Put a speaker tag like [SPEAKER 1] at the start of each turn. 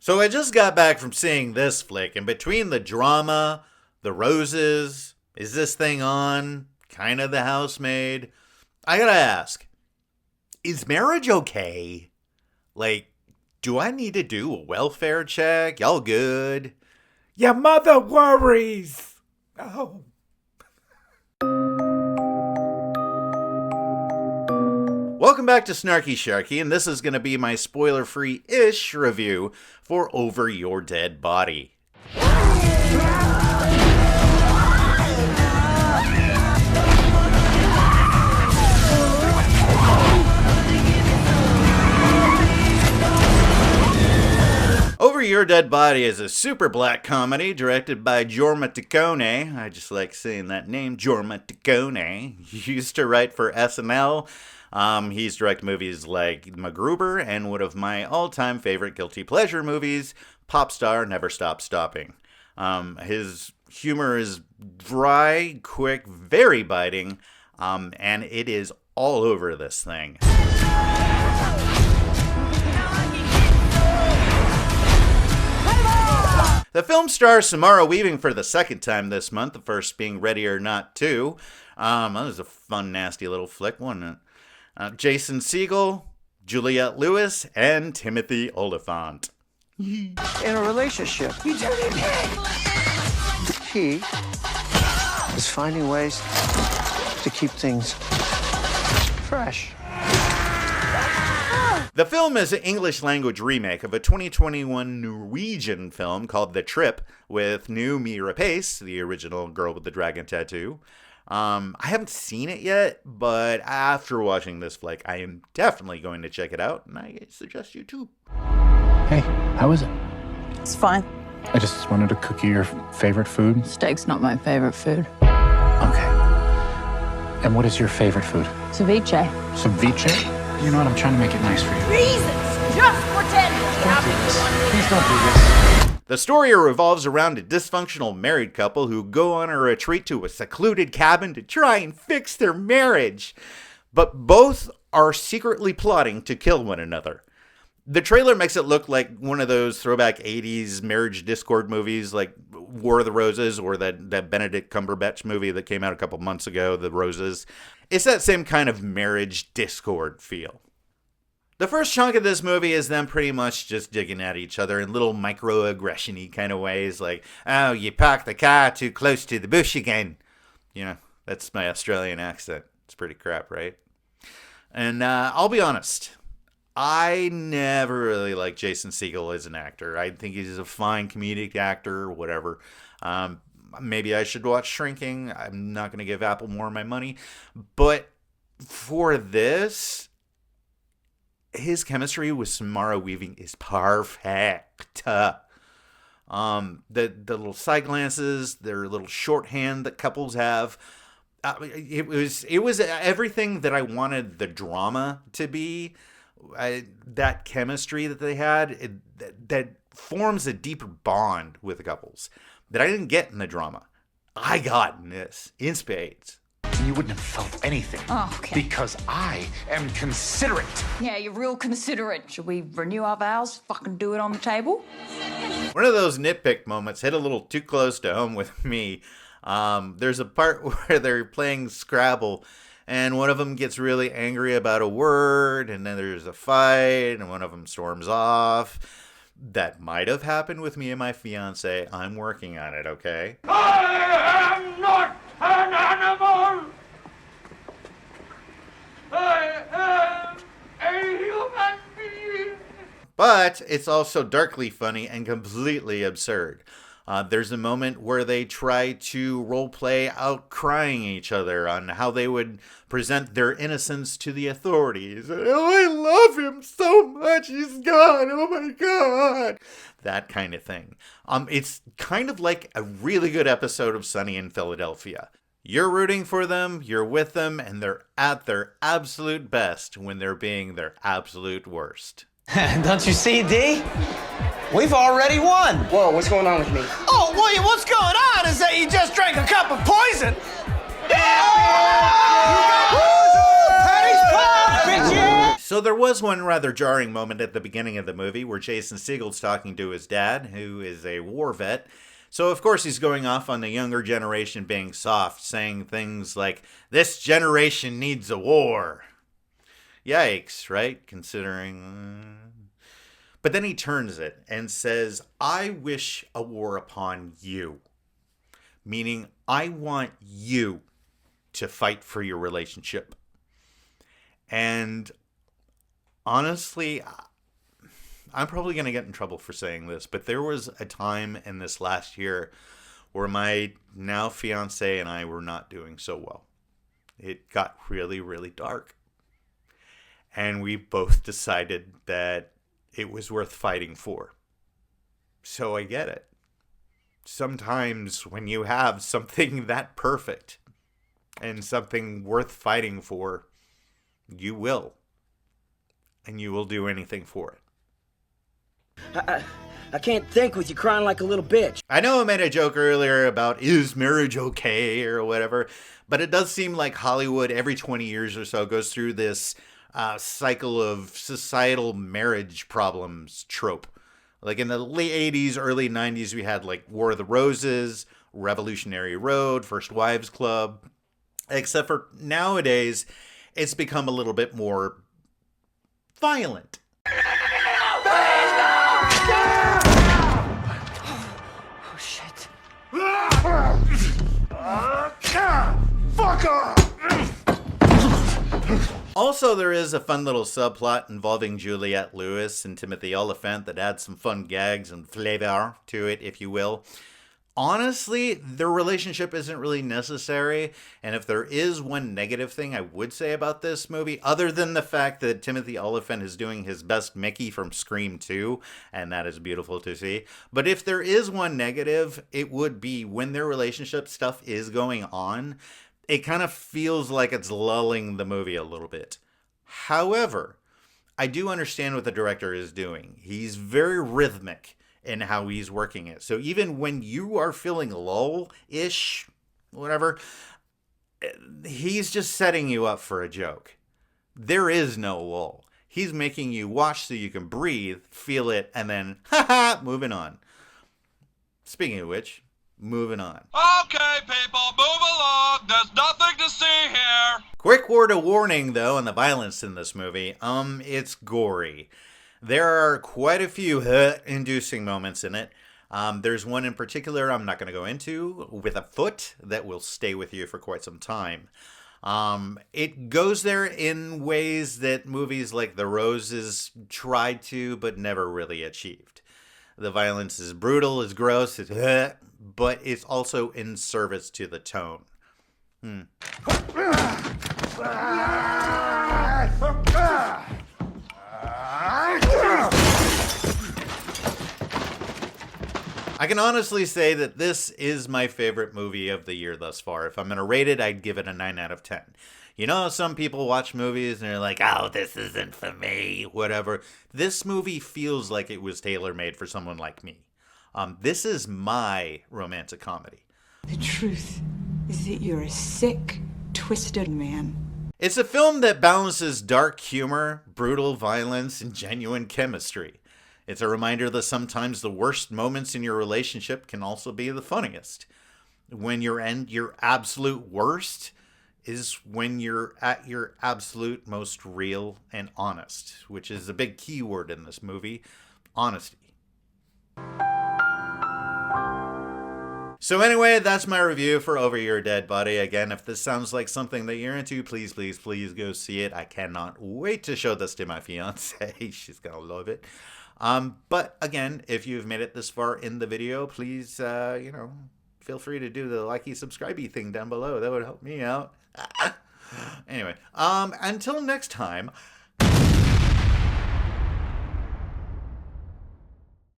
[SPEAKER 1] So I just got back from seeing this flick, and between the drama, the roses, is this thing on, kind of the housemaid, I gotta ask, is marriage okay? Like, do I need to do a welfare check? Y'all good?
[SPEAKER 2] Your mother worries. Oh.
[SPEAKER 1] Welcome back to Snarky Sharkey, and this is going to be my spoiler-free-ish review for Over Your Dead Body. Over Your Dead Body is a super black comedy directed by Jorma Taccone. I just like saying that name, Jorma Taccone. He used to write for SNL. He's directed movies like MacGruber and one of my all-time favorite guilty pleasure movies, Pop Star Never Stop Stopping. His humor is dry, quick, very biting, and it is all over this thing. The film stars Samara weaving for the second time this month, the first being Ready or Not 2. That was a fun, nasty little flick, wasn't it? Jason Segel, Juliette Lewis, and Timothy Olyphant.
[SPEAKER 3] In a relationship, you dirty pig! The key is finding ways to keep things fresh.
[SPEAKER 1] The film is an English-language remake of a 2021 Norwegian film called The Trip with new Mira Pace, the original girl with the dragon tattoo. I haven't seen it yet, but after watching this flick, I am definitely going to check it out, and I suggest you too.
[SPEAKER 4] Hey, how is it?
[SPEAKER 5] It's fine.
[SPEAKER 4] I just wanted to cook you your favorite food.
[SPEAKER 5] Steak's not my favorite food.
[SPEAKER 4] Okay. And what is your favorite food?
[SPEAKER 5] Ceviche.
[SPEAKER 4] Ceviche? You know what? I'm trying to make it nice for you.
[SPEAKER 6] Reasons! Just pretend to be happy with one.
[SPEAKER 4] Please don't do this.
[SPEAKER 1] The story revolves around a dysfunctional married couple who go on a retreat to a secluded cabin to try and fix their marriage. But both are secretly plotting to kill one another. The trailer makes it look like one of those throwback 80s marriage discord movies like War of the Roses or that Benedict Cumberbatch movie that came out a couple months ago, The Roses. It's that same kind of marriage discord feel. The first chunk of this movie is them pretty much just digging at each other in little microaggression-y kind of ways, like, oh, you parked the car too close to the bush again. You know, that's my Australian accent. It's pretty crap, right? And I'll be honest, I never really liked Jason Segel as an actor. I think he's a fine comedic actor or whatever. Maybe I should watch Shrinking. I'm not going to give Apple more of my money. But for this, his chemistry with Samara Weaving is perfect. The little side glances, their little shorthand that couples have. It was everything that I wanted the drama to be. That chemistry that they had, that forms a deeper bond with the couples that I didn't get in the drama. I got in this, in spades.
[SPEAKER 7] You wouldn't have felt anything.
[SPEAKER 6] Oh, okay.
[SPEAKER 7] Because I am considerate.
[SPEAKER 6] Yeah, you're real considerate. Should we renew our vows? Fucking do it on the table?
[SPEAKER 1] One of those nitpick moments hit a little too close to home with me. There's a part where they're playing Scrabble, and one of them gets really angry about a word, and then there's a fight, and one of them storms off. That might have happened with me and my fiance. I'm working on it, okay?
[SPEAKER 2] I am not an animal. I am a human being.
[SPEAKER 1] But it's also darkly funny and completely absurd. There's a moment where they try to role-play out crying each other on how they would present their innocence to the authorities. Oh, I love him so much, he's gone, oh my God. That kind of thing. It's kind of like a really good episode of Sunny in Philadelphia. You're rooting for them, you're with them, and they're at their absolute best when they're being their absolute worst.
[SPEAKER 8] Don't you see, D? We've already won.
[SPEAKER 3] Whoa, what's going on with me?
[SPEAKER 8] Oh, William, what's going on is that you just drank a cup of poison. Patty's pop, bitches!
[SPEAKER 1] So there was one rather jarring moment at the beginning of the movie where Jason Segel's talking to his dad, who is a war vet. So of course he's going off on the younger generation being soft, saying things like, "This generation needs a war." Yikes, right? Considering... But then he turns it and says, "I wish a war upon you." Meaning, I want you to fight for your relationship. And honestly, I'm probably going to get in trouble for saying this, but there was a time in this last year where my now fiance and I were not doing so well. It got really, really dark. And we both decided that it was worth fighting for. So I get it. Sometimes when you have something that perfect and something worth fighting for, you will. And you will do anything for it.
[SPEAKER 9] I can't think with you crying like a little bitch.
[SPEAKER 1] I know I made a joke earlier about is marriage okay or whatever, but it does seem like Hollywood every 20 years or so goes through this cycle of societal marriage problems trope. Like in the late 80s, early 90s, we had like War of the Roses, Revolutionary Road, First Wives Club. Except for nowadays, it's become a little bit more violent.
[SPEAKER 9] Oh, shit.
[SPEAKER 2] Fuck off!
[SPEAKER 1] Also, there is a fun little subplot involving Juliette Lewis and Timothy Olyphant that adds some fun gags and flavor to it, if you will. Honestly, their relationship isn't really necessary, and if there is one negative thing I would say about this movie, other than the fact that Timothy Olyphant is doing his best Mickey from Scream 2, and that is beautiful to see, but if there is one negative, it would be when their relationship stuff is going on, it kind of feels like it's lulling the movie a little bit. However, I do understand what the director is doing. He's very rhythmic in how he's working it. So even when you are feeling lull-ish, whatever, he's just setting you up for a joke. There is no lull. He's making you watch so you can breathe, feel it, and then, moving on. Speaking of which, moving on.
[SPEAKER 2] Okay, people, move along. There's nothing to see here.
[SPEAKER 1] Quick word of warning, though, on the violence in this movie. It's gory. There are quite a few inducing moments in it. There's one in particular I'm not going to go into with a foot that will stay with you for quite some time. It goes there in ways that movies like The Roses tried to but never really achieved. The violence is brutal, is gross, but it's also in service to the tone. I can honestly say that this is my favorite movie of the year thus far. If I'm going to rate it, I'd give it a 9 out of 10. You know, some people watch movies and they're like, oh, this isn't for me, whatever. This movie feels like it was tailor-made for someone like me. This is my romantic comedy.
[SPEAKER 10] The truth is that you're a sick, twisted man.
[SPEAKER 1] It's a film that balances dark humor, brutal violence, and genuine chemistry. It's a reminder that sometimes the worst moments in your relationship can also be the funniest. When you're at your absolute worst is when you're at your absolute most real and honest, which is a big key word in this movie, honesty. So anyway, that's my review for Over Your Dead Body. Again, if this sounds like something that you're into, please, please, please go see it. I cannot wait to show this to my fiance. She's gonna love it. But again, if you've made it this far in the video, please, feel free to do the likey, subscribey thing down below. That would help me out. Anyway, until next time,